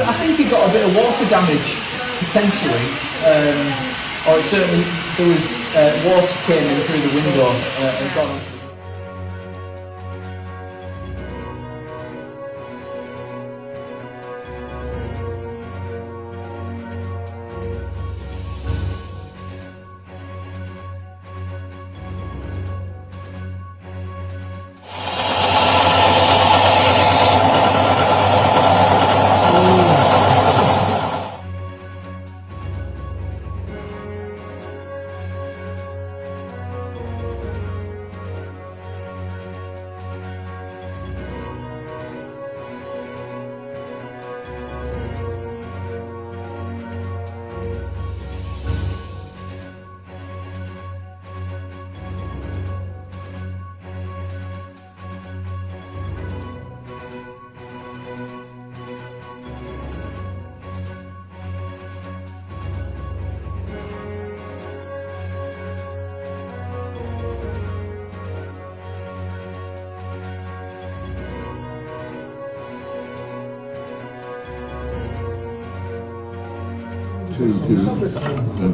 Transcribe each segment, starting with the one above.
I think he got a bit of water damage, potentially, or certainly there was water came in through the window and got on.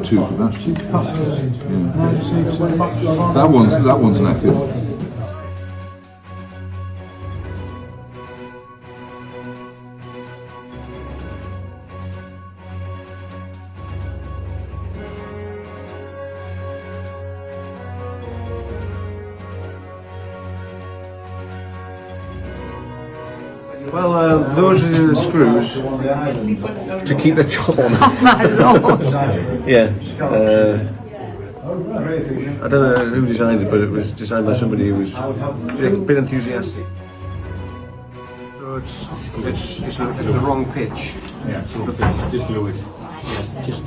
Two capacitors. Yeah. That one's knackered. Well, those are the screws to keep the top on. Oh my lord! Yeah. I don't know who designed it, but it was designed by somebody who was a bit enthusiastic. So it's the wrong pitch. Yeah, so the pitch, just below it. Yeah, just.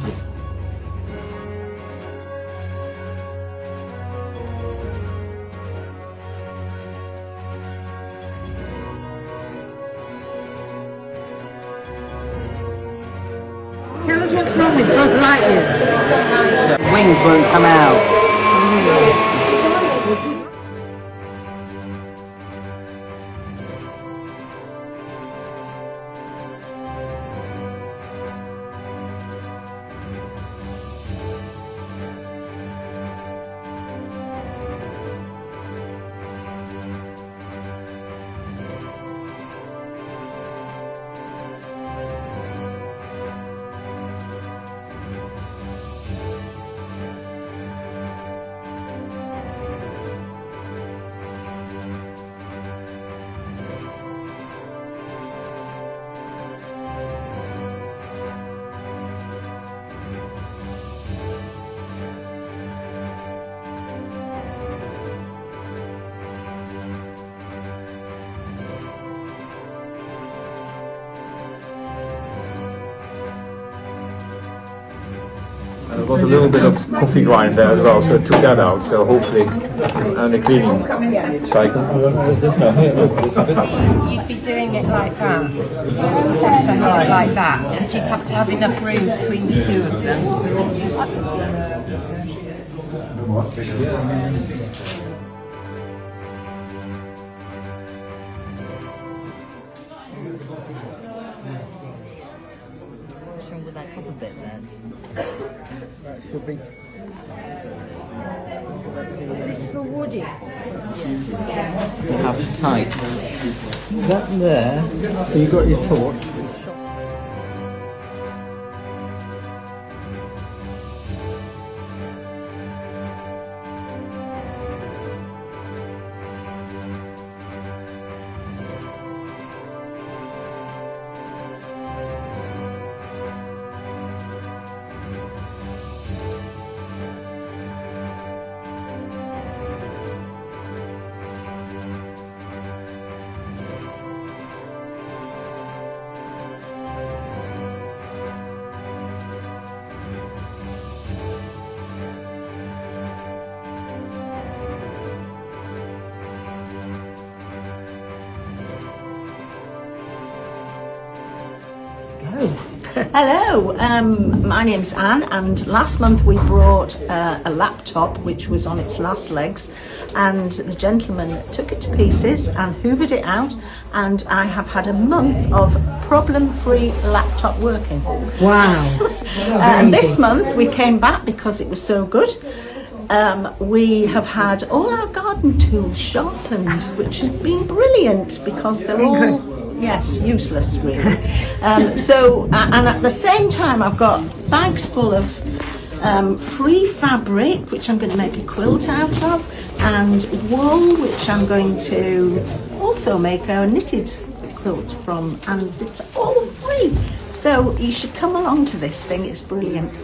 Tell us what's wrong with Buzz Lightyear. Wings won't come out. There was a little bit of coffee grind there as well, so I took that out. So hopefully, and the cleaning cycle. You'd be doing it like that. You'd have to have it like that, and you'd have to have enough room between the two of them. Should that up a bit then? That should be. Is this for Woody? How tight? That there, you got your torch. Hello, my name's Anne, and last month we brought a laptop which was on its last legs, and the gentleman took it to pieces and hoovered it out, and I have had a month of problem-free laptop working. Wow. And this month we came back because it was so good. We have had all our garden tools sharpened, which has been brilliant because they're all, yes, useless really. And at the same time I've got bags full of free fabric, which I'm going to make a quilt out of, and wool, which I'm going to also make a knitted quilt from, and it's all free. So you should come along to this thing, it's brilliant.